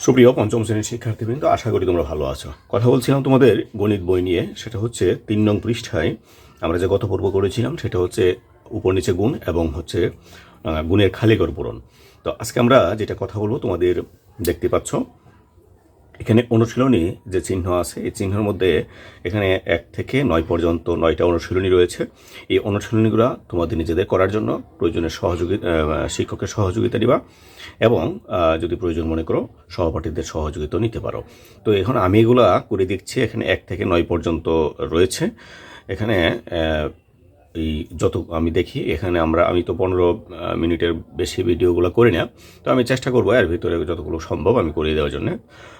সুপ্রিয় পঞ্চম শ্রেণীর শিক্ষার্থীবৃন্দ, আশা করি তোমরা ভালো আছো। কথা বলছিলাম তোমাদের গণিত বই নিয়ে। সেটা হচ্ছে 3 নং পৃষ্ঠায় আমরা যে গত পর্ব করেছিলাম সেটা হচ্ছে উপর নিচে গুণ এবং হচ্ছে গুণের খালিঘর পূরণ। তো আজকে আমরা যেটা কথা বলবো তোমাদের দেখতে পাচ্ছ এখানে অনুশীলনী যে চিহ্ন আছে এই চিহ্নের মধ্যে এখানে 1 থেকে 9 পর্যন্ত 9টা অনুশীলনী রয়েছে। এই অনুশীলনীগুলো তোমাদের নিজেদের করার জন্য প্রয়োজনের শিক্ষকের সহযোগিতা নিবা এবং যদি প্রয়োজন মনে করো সহপাঠীদের সহযোগিতা নিতে পারো। তো এখন আমি এগুলা করে দেখছি। এখানে 1 থেকে 9 পর্যন্ত রয়েছে। এখানে এই যত আমি দেখি এখানে আমি তো 15 মিনিটের বেশি ভিডিওগুলো করি না। তো আমি চেষ্টা করবো এর ভিতরে যতগুলো সম্ভব আমি করে দেওয়ার জন্য।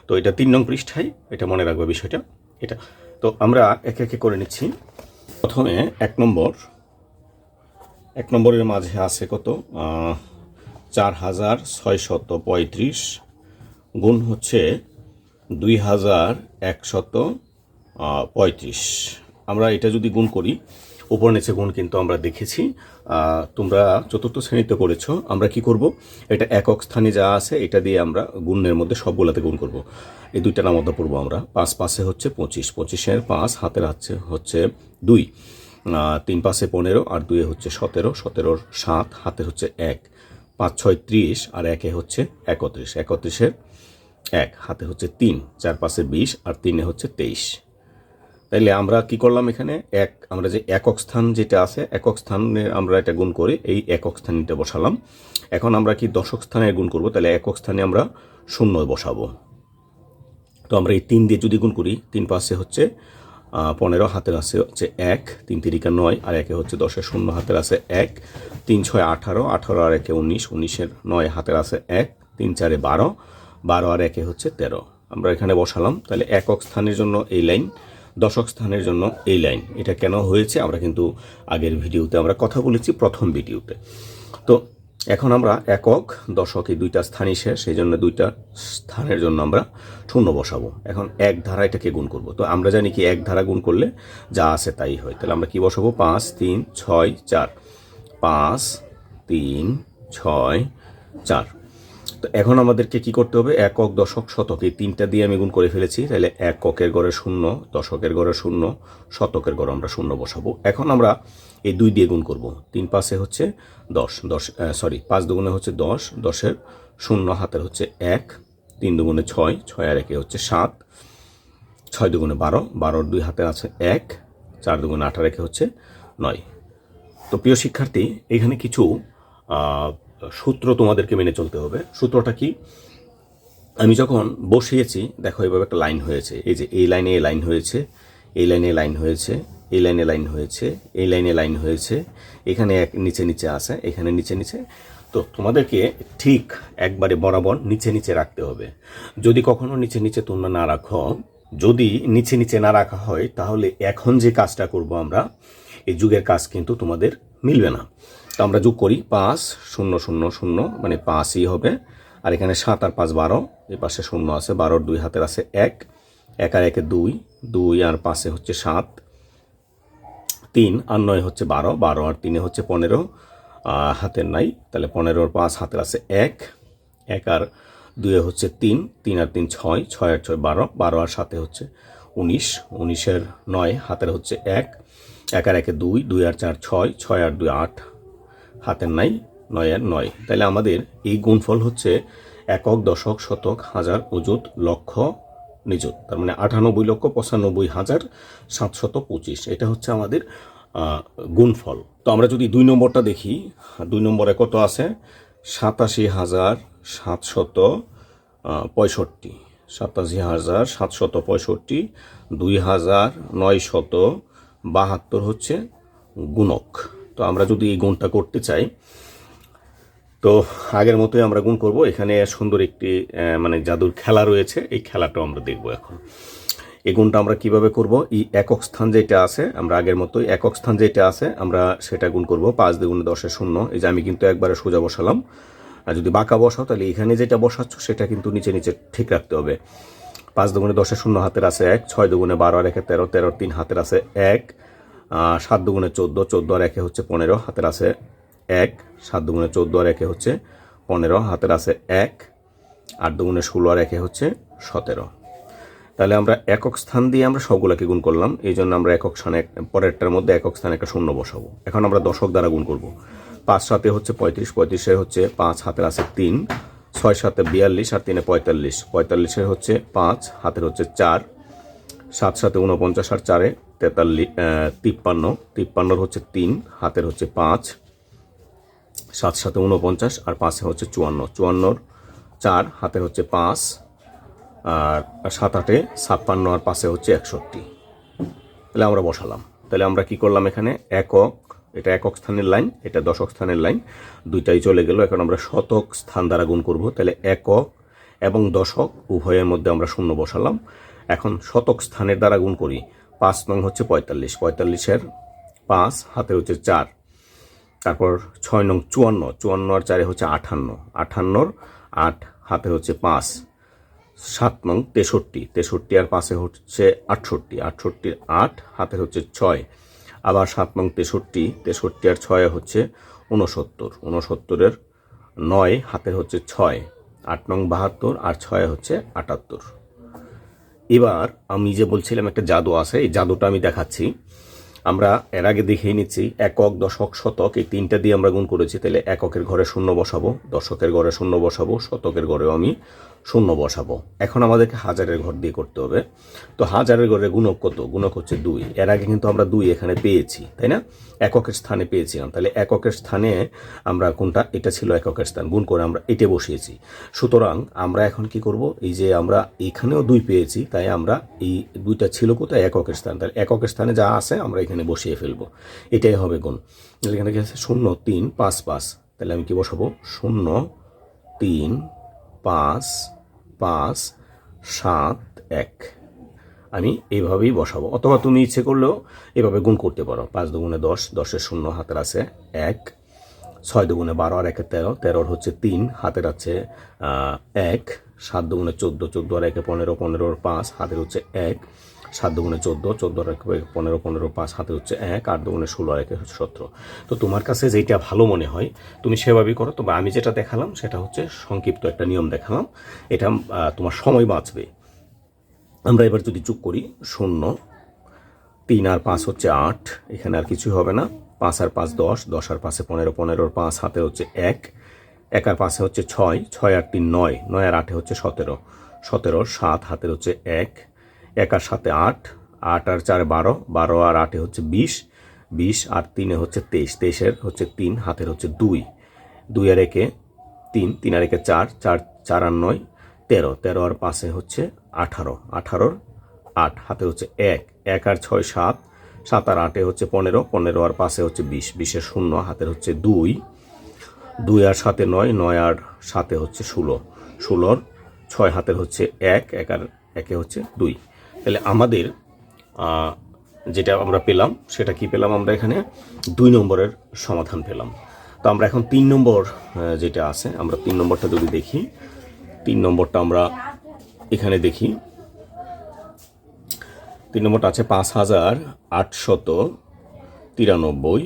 তো এটা 3 নং পৃষ্ঠায়, এটা মনে রাখবে বিষয়টা এটা। তো আমরা একে একে করে নিচ্ছি। প্রথমে 1 নম্বরের মাঝে আছে কত 4635 গুণ হচ্ছে 2135। আমরা এটা যদি গুণ করি, উপর নিচে গুণ কিন্তু আমরা দেখেছি, তোমরা চতুর্থ শ্রেণীতে করেছো। আমরা কি করব, এটা একক স্থানে যা আছে এটা দিয়ে আমরা গুণের মধ্যে সবগুলাতে গুণ করব। এই দুইটা নাম মধ্যে পড়বো আমরা। 5 5 হচ্ছে 25, 25-এর 5 হাতের হচ্ছে 2, 3 5 15 আর 2 হচ্ছে 17, 17-র 7 হাতের হচ্ছে 1, 5 6 30 আর 1 হচ্ছে 31, 31-এর 1 হাতে হচ্ছে 3, 4 5 20 আর 3 হচ্ছে 23। তাইলে আমরা কি করলাম, এখানে আমরা যে একক স্থান যেটা আছে একক স্থানে আমরা এটা গুণ করে এই একক স্থানটা বসালাম। এখন আমরা কি দশক স্থানে গুণ করব, তাহলে একক স্থানে আমরা 0 বসাবো। তো আমরা এই 3 দিয়ে যদি গুণ করি, 3 5 হচ্ছে 15 হাতের আছে হচ্ছে 1, 3 3 9 আর 1 হচ্ছে 10-এর 0 হাতের আছে 1, 3 6 18, 18 আর 1 19, 19-এর 9 হাতের আছে 1, 3 4 12, 12 আর 1 হচ্ছে 13। আমরা এখানে বসালাম। তাহলে একক স্থানের জন্য এই লাইন, দশক স্থানের জন্য এই লাইন। এটা কেন হয়েছে আমরা কিন্তু আগের ভিডিওতে আমরা কথা বলেছি, প্রথম ভিডিওতে। তো এখন আমরা একক দশক এই দুইটা স্থানই শেষ, সেই জন্য দুইটা স্থানের জন্য আমরা 0 বসাবো। এখন এক ধারা এটাকে গুণ করব। তো আমরা জানি কি এক ধারা গুণ করলে যা আছে তাই হয়। তাহলে আমরা কি বসাবো, 5 3 6 4, 5 3 6 4। তো এখন আমাদেরকে কি করতে হবে, একক দশক শতক এই 3টা দিয়ে আমি গুণ করে ফেলেছি। তাহলে এককের গড়ে 0, দশকের গড়ে 0, শতকের গড়ে আমরা 0 বসাবো। এখন আমরা এই 2 দিয়ে গুণ করব। 3 5 হচ্ছে 10, 5 দুগুণে হচ্ছে 10, 10-এর 0 হাতের হচ্ছে 1, 3 দুগুণে 6, 6 আর 1 হচ্ছে 7, 6 দুগুণে 12, 12-র 2 হাতের আছে 1, 4 দুগুণে 8 আর 1 হচ্ছে 9। তো প্রিয় শিক্ষার্থী, এখানে কিছু সূত্র তোমাদেরকে মেনে চলতে হবে। সূত্রটা কি, আমি যখন বসিয়েছি দেখো এভাবে একটা লাইন হয়েছে। এই যে এই লাইনে লাইন হয়েছে, এই লাইনে লাইন হয়েছে, এই লাইনে লাইন হয়েছে, এই লাইনে লাইন হয়েছে, এখানে নিচে নিচে আছে, এখানে নিচে নিচে। তো তোমাদেরকে ঠিক একবারে বরাবর নিচে নিচে রাখতে হবে। যদি কখনো নিচে নিচে তোমরা না রাখো, যদি নিচে নিচে না রাখা হয়, তাহলে এখন যে কাজটা করব আমরা, এই যুগের কাজ কিন্তু তোমাদের মিলবে না। তো আমরা যোগ করি, 5 0 0 0 মানে 5ই হবে। আর এখানে 7 আর 5 12, এই পাশে 0 আছে, 12-র 2 হাতের আছে 1, 1 আর 1 2, 2 আর 5 হচ্ছে 7, 3 আর 9 হচ্ছে 12, 12 আর 3 হচ্ছে 15, হাতের নাই। তাহলে 15-র 5 হাতের আছে 1, 1 আর 2 হচ্ছে 3, 3 আর 3 6, 6 আর 6 12, 12 আর 7 হচ্ছে 19, 19-এর 9 হাতের হচ্ছে 1, 1 আর 1 2, 2 আর 4 6, 6 আর 2 8 হাতের নাই, 9 আর 9। তাহলে আমাদের এই গুণফল হচ্ছে একক দশক শতক হাজার অযুত লক্ষ নিযুত, তার মানে 98,95,725। এটা হচ্ছে আমাদের গুণফল। তো আমরা যদি 2 নম্বরটা দেখি, 2 নম্বরে কত আছে, 87,765, 87,765, 2,972 হচ্ছে গুণক। তো আমরা যদি এই গুণটা করতে চাই, তো আগের মতোই আমরা গুণ করব। এখানে সুন্দর একটি মানে জাদুর খেলা রয়েছে, এই খেলাটাও আমরা দেখব এখন। এই গুণটা আমরা কিভাবে করব, এই একক স্থান যেটা আছে আমরা আগের মতোই একক স্থান যেটা আছে আমরা সেটা গুণ করব। 5 দুগুণে 10-এর 0, এই যে আমি কিন্তু একবারে সোজা বসালাম। আর যদি বাঁকা বসাও তাহলে এখানে যেটা বসাচ্ছ সেটা কিন্তু নিচে নিচে ঠিক রাখতে হবে। 5 দুগুণে 10-এর 0 হাতের আছে 1, 6 দুগুণে 12 আর 1 13, 13-র 3 হাতের আছে 1, 7 দুগুণে 14, 14 আর 1 হচ্ছে 15 হাতের আছে 1, 7 দুগুণে 14 আর 1 হচ্ছে 15 হাতের আছে 1, 8 দুগুণে 16 আর একে হচ্ছে 17। তাহলে আমরা একক স্থান দিয়ে আমরা সবগুলোকে গুণ করলাম, এই জন্য আমরা একক স্থানে পরেরটার মধ্যে একক স্থানে একটা শূন্য বসাবো। এখন আমরা দশক দ্বারা গুণ করব। 5 7 হচ্ছে 35, 35 হচ্ছে 5 হাতের আছে 3, 6 7 42 আর 3 45, 45 হচ্ছে 5 হাতের হচ্ছে 4, 7 7 49 আর 4 43 53, 53 হচ্ছে 3 হাতের হচ্ছে 5, 7 7 49 আর 5 হচ্ছে 54, 54 4 হাতের হচ্ছে 5 আর 7 8 56 আর 5 হচ্ছে 61। তাহলে আমরা বসালাম। তাহলে আমরা কি করলাম এখানে একক, এটা একক স্থানের লাইন, এটা দশক স্থানের লাইন, দুইটাই চলে গেল। এখন আমরা শতক স্থান দ্বারা গুণ করব। তাহলে একক এবং দশক উভয়ের মধ্যে আমরা শূন্য বসালাম। এখন শতক স্থানের দ্বারা গুণ করি। 5 নং হচ্ছে 45, 45-এর 5 হাতের হচ্ছে 4, তারপর 6 নং 54, 54 আর 4 হচ্ছে 58, 58-র 8 হাতের হচ্ছে 5, 7 নং 63, 63 আর 5 হচ্ছে 68, 68-র 8 হাতের হচ্ছে 6, আবার 7 নং 63, 63 আর 6 হচ্ছে 69, 69-এর 9 হাতের হচ্ছে 6, 8 নং 72 আর 6 হচ্ছে 78। এবার আমি যে বলছিলাম একটা জাদু আছে, এই জাদুটা আমি দেখাচ্ছি। আমরা এর আগে দেখেই নিচ্ছি একক দশক শতক এই তিনটা দিয়ে আমরা গুণ করেছি। তাহলে এককের ঘরে শূন্য বসাবো, দশকের ঘরে শূন্য বসাবো, শতকের ঘরেও আমি শূন্য বসাবো। এখন আমাদেরকে হাজারের ঘর দিয়ে করতে হবে। তো হাজারের ঘরে গুণক কত? গুণক হচ্ছে 2। এর আগে কিন্তু আমরা 2 এখানে পেয়েছি, তাই না? এককের স্থানে পেয়েছিলাম। তাহলে এককের স্থানে আমরা কোনটা, এটা ছিল এককের স্থান, গুণ করে আমরা এটা বসিয়েছি। সুতরাং আমরা এখন কি করব, এই যে আমরা এখানেও 2 পেয়েছি, তাই আমরা এই 2টা ছিল কোথায়? এককের স্থান। তাহলে এককের স্থানে যা আছে আমরা এখানে বসিয়ে ফেলবো, এটাই হবে গুণ। এখানে কি আছে? 0 3 5 5। তাহলে আমি কি বসাবো? 0 3 5 5 7 1। আমি এইভাবেই বসাবো, অথবা তুমি ইচ্ছে করলেও এভাবে গুণ করতে পারো। 5 দুগুণে 10, 10-এর 0 হাতের আছে 1, 6 দুগুণে 12 আর 1 13, 13-র হচ্ছে 3 হাতের আছে 1, 7 দুগুণে 14, 14 আর 1 15, 15-র 5 হাতের হচ্ছে 1, 7 দুগুণে 14, 14 আর 1 15, 15-র 5 হাতের হচ্ছে 1, 8 দুগুণে 16 আর 1 হচ্ছে 17। তো তোমার কাছে যেটা ভালো মনে হয় তুমি সেভাবেই করো। তবে আমি যেটা দেখালাম সেটা হচ্ছে সংক্ষিপ্ত একটা নিয়ম দেখালাম, এটা তোমার সময় বাঁচবে। আমরা এবার যদি যোগ করি, 0 3 আর 5 হচ্ছে 8, এখানে আর কিছু হবে না। 5 আর 5 10, 10 আর 5 15, 15-র 5 হাতে হচ্ছে 1, 1 আর 5 হচ্ছে 6, 6 আর 3 9, 9 আর 8 হচ্ছে 17, 17-র 7 হাতের হচ্ছে 1, 1 আর 7 8, 8 আর 4 12, 12 আর 8 হচ্ছে 20, 20 আর 3 হচ্ছে 23, 23-এর হচ্ছে 3 হাতের হচ্ছে 2, 2 আর 1 3, 3 আর 1 4, 4 4 আর 9 13, 13 আর 5 হচ্ছে 18, 18-র 8 হাতে হচ্ছে 1, 1 আর 6 7, 7 আর 8 হচ্ছে 15, 15 আর 5 হচ্ছে 20, 20-এর 0 হাতের হচ্ছে 2, 2 আর 7 9, 9 আর 7 হচ্ছে 16, 16-র 6 হাতের হচ্ছে 1, 1 আর 1 হচ্ছে 2। তাহলে আমাদের যেটা আমরা পেলাম সেটা কি পেলাম? আমরা এখানে 2 নম্বরের সমাধান পেলাম। তো আমরা এখন 3 নম্বর যেটা আছে, আমরা 3 নম্বরটা যদি দেখি, 3 নম্বরটা আমরা এখানে দেখি। 3 নম্বরটা আছে 5893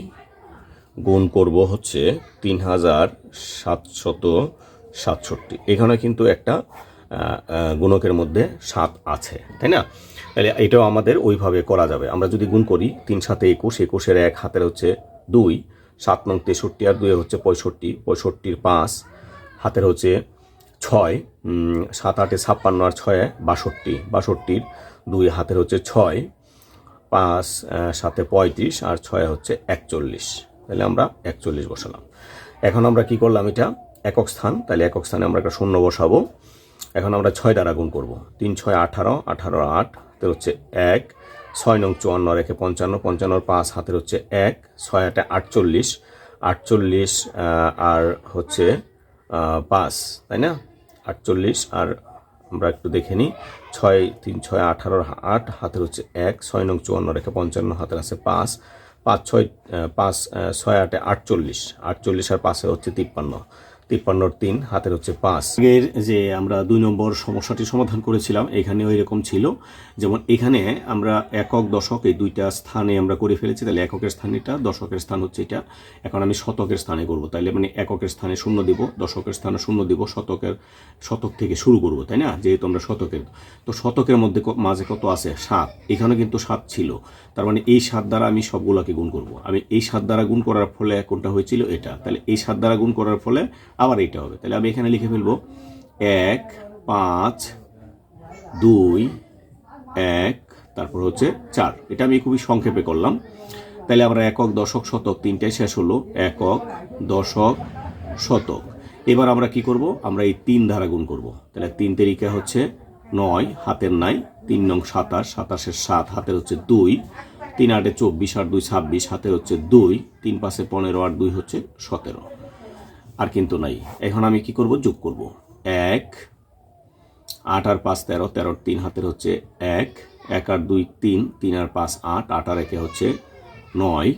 গুণ করব হচ্ছে 3767। এখানে কিন্তু একটা গুণকের মধ্যে 7 আছে, তাই না? তাহলে এটাও আমাদের ওইভাবে করা যাবে। আমরা যদি গুণ করি 3 7 21, 21-এর 1 হাতের হচ্ছে 2, 7 নং 63 আর 2 হচ্ছে 65, 65-র 5 হাতের হচ্ছে 6, 7 8 56 আর 6 62, 62-র 2 হাতের হচ্ছে 6, 5 7 35 আর 6 হচ্ছে 41। তাহলে আমরা 41 বসালাম। এখন আমরা কি করলাম? এটা একক স্থান, তাহলে একক স্থানে আমরা একটা শূন্য বসাবো। এখন আমরা 6 দ্বারা গুণ করব। 3 6 18, 18 8 হাতের হচ্ছে 1, 6 নং 54 আর 1 55, 55-র 5 হাতের হচ্ছে 1, 6 8 48, 48 আর হচ্ছে 5, তাই না? 48 আর আমরা একটু দেখে নিই, 6 3 6 18 8 হাতের হচ্ছে 1, 6 নং 54 আর 1 55 হাতের আছে 5, 5 6 5 6 8 48, 48 আর 5 হচ্ছে 53, 53 3 হাতের হচ্ছে 5। আগের যে আমরা 2 নম্বর সমস্যাটি সমাধান করেছিলাম এখানেও এরকম ছিল, যেমন এখানে আমরা একক দশক এই দুইটা স্থানে আমরা করে ফেলেছি, তাহলে এককের স্থান এটা, দশকের স্থান হচ্ছে এটা। এখন আমি শতকের স্থানে করব, তাইলে মানে এককের স্থানে 0 দিব, দশকের স্থানে 0 দিব, শতক থেকে শুরু করব, তাই না, যেহেতু আমরা শতকের। তো শতকের মধ্যে মাঝে কত আছে? 7। এখানে কিন্তু 7 ছিল, তার মানে এই 7 দ্বারা আমি সবগুলোকে গুণ করব। আমি এই 7 দ্বারা গুণ করার ফলে কোনটা হয়েছিল? এটা। তাহলে এই 7 দ্বারা গুণ করার ফলে আবার এইটা হবে। তাহলে আমি এখানে লিখে ফেলবো 1 5 2 1 তারপর হচ্ছে 4। এটা আমি খুবই সংক্ষেপে করলাম। তাহলে আমরা একক দশক শতক তিনটায় শেষ হলো, একক দশক শতক। এবার আমরা কি করব? আমরা এই 3 দ্বারা গুণ করব। তাহলে 3 তেরিকা হচ্ছে 9, হাতের নাই, 3 নং 27, 27-এর 7 হাতের হচ্ছে 2, 3 8 24 আর 2 26 হাতের হচ্ছে 2, 3 5 15 আর 2 হচ্ছে 17। আর কিন্তু নাই। এখন আমি কি করব? যোগ করব। 1 8 আর 5 13, 13 3 হাতের হচ্ছে 1, 1 আর 2 3, 3 আর 5 8, 8 আর 1 হচ্ছে 9,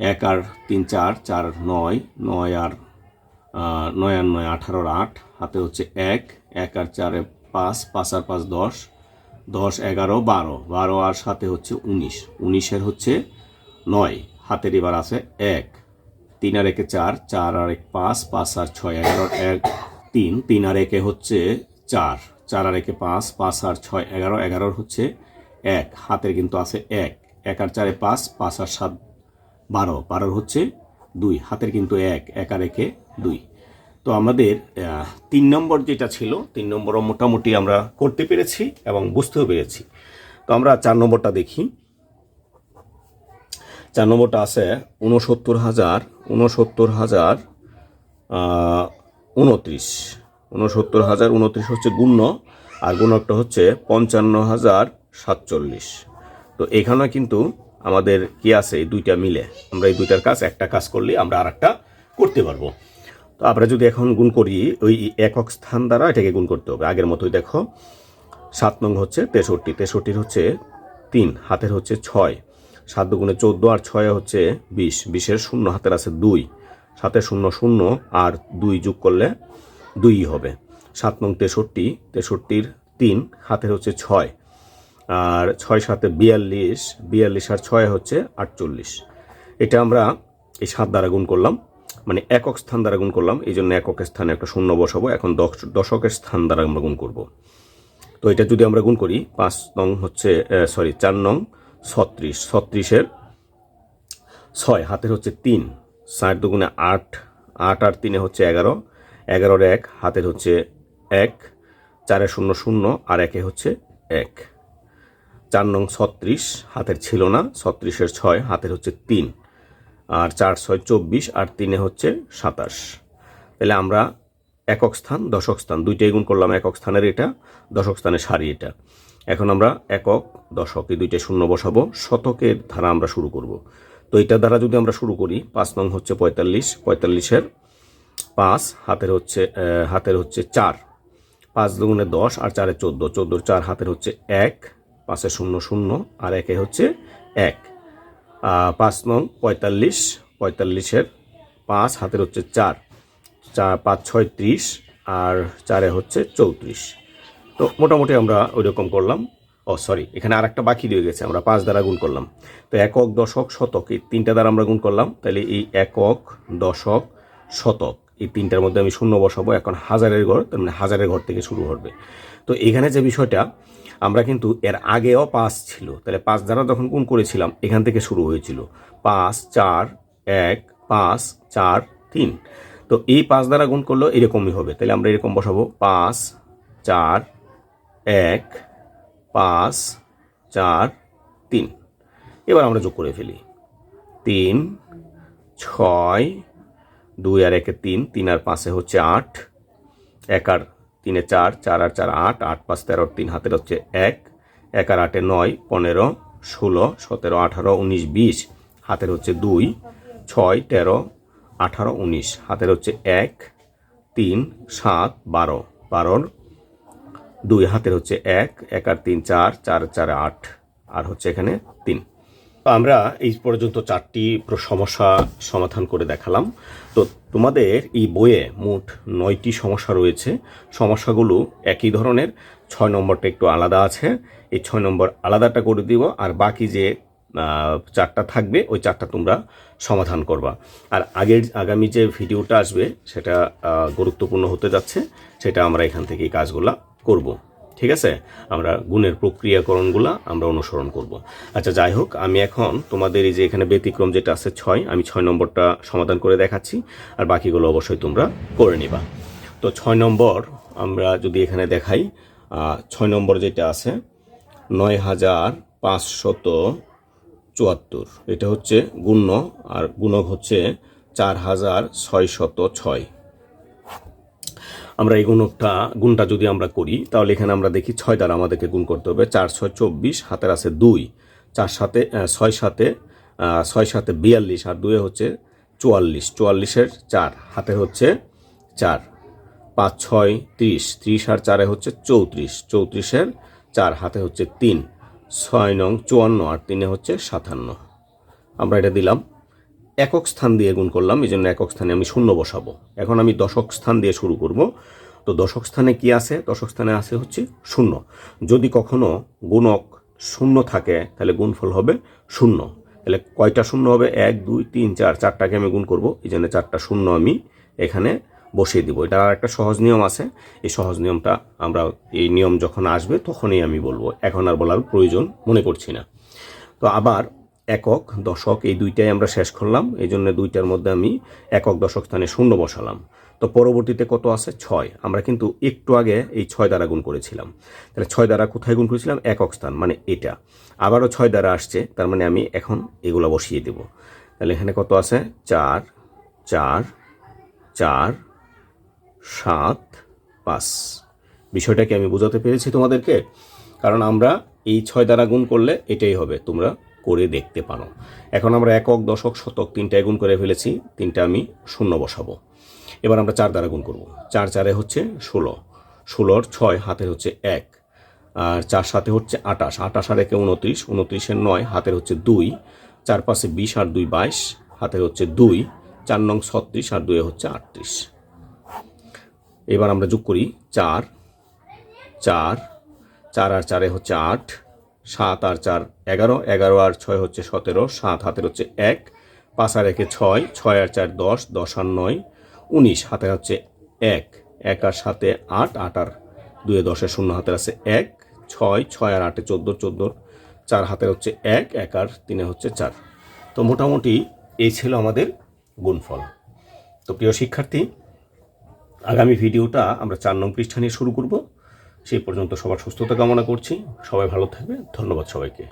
1 আর 3 4, 4 9, 9 আর 9 18 আর 8 হাতে হচ্ছে 1, 1 আর 4 5, 5 আর 5 10, 10 11 12, 12 আর 7 হচ্ছে 19, 19-এর হচ্ছে 9 হাতের এবার আছে 1, 3 আর 1 4, 4 আর 1 5, 5 আর 6 11, 1 3, 3 আর 1 হচ্ছে 4, 4 আর 1 5, 5 আর 6 11, 11 হচ্ছে 1 হাতের কিন্তু আছে 1, 1 আর 4 5, 5 আর 7 12, 12 হচ্ছে 2 হাতের কিন্তু 1, 1 আর 1 2। তো আমাদের 3 নম্বর যেটা ছিল, 3 নম্বরও মোটামুটি আমরা করতে পেরেছি এবং বুঝতেও পেরেছি। তো আমরা 4 নম্বরটা দেখি। 4 নম্বরটা আছে 69,000 29 হচ্ছে গুণ্য, আর গুণকটা হচ্ছে 55,047। তো এখানে কিন্তু আমাদের কি আছে? এই দুইটা মিলে আমরা এই দুইটার কাজ, একটা কাজ করলে আমরা আর একটা করতে পারবো। তো আমরা যদি এখন গুণ করি ওই একক স্থান দ্বারা এটাকে গুণ করতে হবে আগের মতোই। দেখো 7 নং হচ্ছে 63, 63-এর হচ্ছে 3 হাতের হচ্ছে 6, 7 দুগুণে 14 আর 6 হচ্ছে 20, 20-এর 0 হাতের আছে 2, 7-এর 0 0 আর 2 যোগ করলে 2 হবে। 7 নং 63, 63-র 3 হাতের হচ্ছে 6, আর 6 7 42, 42 আর 6 হচ্ছে 48। এটা আমরা এই 7 দ্বারা গুণ করলাম, মানে একক স্থান দ্বারা গুণ করলাম, এই জন্য এককের স্থানে একটা 0 বসাবো। এখন দশকের স্থান দ্বারা আমরা গুণ করব। তো এটা যদি আমরা গুণ করি 5 নং হচ্ছে 4 নং 36, 36-এর 6 হাতের হচ্ছে 3, 7 দুগুণে 8, 8 আর 3 হচ্ছে 11, 11-এর 1 হাতের হচ্ছে 1, 4-এর 0 0 আর 1 হচ্ছে 1। 4 নং 36 হাতের ছিল না, 36-এর 6 হাতের হচ্ছে 3, আর 4 6 24 আর 3 হচ্ছে 27। তাহলে আমরা একক স্থান দশক স্থান দুইটাই গুণ করলাম, একক স্থানের এটা, দশক স্থানের সারি এটা। এখন আমরা একক দশক এই দুইটাই 0 বসাবো, শতকের ধারা আমরা শুরু করব। তো এটার দ্বারা যদি আমরা শুরু করি 5 নং হচ্ছে 45, 45-এর 5 হাতের হচ্ছে 4, 5 দুগুণে 10 আর 4-এ 14, 14-এর 4 হাতের হচ্ছে 1, 5-এ 0 0 আর 1 হচ্ছে 1। 5 নং 45, 45-এর 5 হাতের হচ্ছে 4, 5 6 30 আর 4-এ হচ্ছে 34। তো মোটামুটি আমরা ওই রকম করলাম। এখানে আর একটা বাকি রয়ে গেছে, আমরা 5 দ্বারা গুণ করলাম। তো একক দশক শতক এই 3টা দ্বারা আমরা গুণ করলাম। তাহলে এই একক দশক শতক এই 3টার মধ্যে আমি 0 বসাবো। এখন হাজারের ঘর, তার মানে হাজারের ঘর থেকে শুরু হবে। তো এখানে যে বিষয়টা, আমরা কিন্তু এর আগেও 5 ছিল, তাহলে 5 দ্বারা যখন গুণ করেছিলাম এখান থেকে শুরু হয়েছিল 5 4 1 5 4 3। তো এই 5 দ্বারা গুণ করলেও এরকমই হবে। তাহলে আমরা এরকম বসাবো 5 4 1 5 4 3। এবার আমরা যোগ করে ফেলি 3 6 2 আর 1 3, 3 আর 5 হচ্ছে 8, 1 আর 3 4, 4 আর 4 8, 8 5 13, 3 হাতের হচ্ছে 1, 1 আর 8 9 15 16 17 18 19 20 হাতের হচ্ছে 2, 6 13 18 19 হাতের হচ্ছে 1 3 7 12, 12-র 2 হাতের হচ্ছে 1, 1 আর 3 4, 4 4 8 আর হচ্ছে এখানে 3। তো আমরা এই পর্যন্ত 4টি সমস্যা সমাধান করে দেখালাম। তো তোমাদের এই বইয়ে মোট 9টি সমস্যা রয়েছে। সমস্যাগুলো একই ধরনের, 6 নম্বরটা একটু আলাদা আছে। এই 6 নম্বর আলাদাটা করে দিব, আর বাকি যে 4টা থাকবে ওই 4টা তোমরা সমাধান করবা। আর আগামী যে ভিডিওটা আসবে সেটা গুরুত্বপূর্ণ হতে যাচ্ছে, সেটা আমরা এখান থেকে এই কাজগুলা করব। ঠিক আছে, আমরা গুণের প্রক্রিয়াকরণগুলো আমরা অনুসরণ করব। আচ্ছা, যাই হোক, আমি এখন তোমাদের এই যে এখানে ব্যতিক্রম যেটা আছে 6, আমি 6 নম্বরটা সমাধান করে দেখাচ্ছি, আর বাকিগুলো অবশ্যই তোমরা করে নিবা। তো 6 নম্বর আমরা যদি এখানে দেখাই, 6 নম্বর যেটা আছে 9574, এটা হচ্ছে গুণ্য, আর গুণক হচ্ছে 4606। আমরা এই গুণটা যদি আমরা করি তাহলে এখানে আমরা দেখি 6 দ্বারা আমাদেরকে গুণ করতে হবে। 4 6 24, হাতের আছে 2, 6 7 42, আর 2 হচ্ছে 44, 44-এর 4, হাতের হচ্ছে 4, 5 6 30, 30 আর 4 হচ্ছে 34, 34-এর 4, হাতে হচ্ছে 3, 6 নং 54, আর 3 হচ্ছে 57। আমরা এটা দিলাম। একক স্থান দিয়ে গুণ করলাম, এই জন্য একক স্থানে আমি 0 বসাবো। এখন আমি দশক স্থান দিয়ে শুরু করব। তো দশক স্থানে কি আছে? দশক স্থানে আছে হচ্ছে 0। যদি কখনো গুণক 0 থাকে তাহলে গুণফল হবে 0। তাহলে কয়টা 0 হবে? 1 2 3 4, 4টাকে আমি গুণ করব, এই জন্য 4টা 0 আমি এখানে বসিয়ে দিব। এটা আর একটা সহজ নিয়ম আছে, এই সহজ নিয়মটা আমরা এই নিয়ম যখন আসবে তখনই আমি বলবো, এখন আর বলার প্রয়োজন মনে করছি না। তো আবার একক দশক এই দুইটাই আমরা শেষ করলাম, এই জন্য দুইটার মধ্যে আমি একক দশক স্থানে 0 বসালাম। তো পরবর্তীতে কত আছে? 6। আমরা কিন্তু একটু আগে এই 6 দ্বারা গুণ করেছিলাম। তাহলে 6 দ্বারা কোথায় গুণ করেছিলাম? একক স্থান, মানে এটা। আবারও 6 দ্বারা আসছে, তার মানে আমি এখন এগুলো বসিয়ে দেব। তাহলে এখানে কত আছে? 4 4 4 7 5। বিষয়টাকে আমি বোঝাতে পেরেছি তোমাদেরকে? কারণ আমরা এই 6 দ্বারা গুণ করলে এটাই হবে, তোমরা করে দেখতে পারো। এখন আমরা একক দশক শতক 3টায় গুণ করে ফেলেছি, 3টা আমি 0 বসাবো। এবার আমরা 4 দ্বারা গুণ করব। 4 4 হচ্ছে 16, 16-র 6, হাতের হচ্ছে 1, আর 4 7 হচ্ছে 28, 28 আর 1 29, 29-এর 9, হাতের হচ্ছে 2, 4 5 20 আর 2 22, হাতের হচ্ছে 2, 4 নং 36 আর 2 হচ্ছে 38। এবার আমরা যোগ করি 4 4 4 আর 4 হচ্ছে 8, 7 আর 4 11, 11 আর 6 হচ্ছে 17, 7 হাতের হচ্ছে 1, 5 আর 1 6, 6 আর 4 10, 10 আর 9 19, হাতের হচ্ছে 1, 1 আর 7 8, 8 আর 2 10, 0 হাতের আছে 1, 6 6 আর 8 14, 14 4 হাতের হচ্ছে 1, 1 আর 3 হচ্ছে 4। তো মোটামুটি এই ছিল আমাদের গুণফল। তো প্রিয় শিক্ষার্থী, আগামী ভিডিওটা আমরা 4 নং পৃষ্ঠা নিয়ে শুরু করব। সেই পর্যন্ত সবার সুস্থতা কামনা করছি। সবাই ভালো থাকবে। ধন্যবাদ সবাইকে।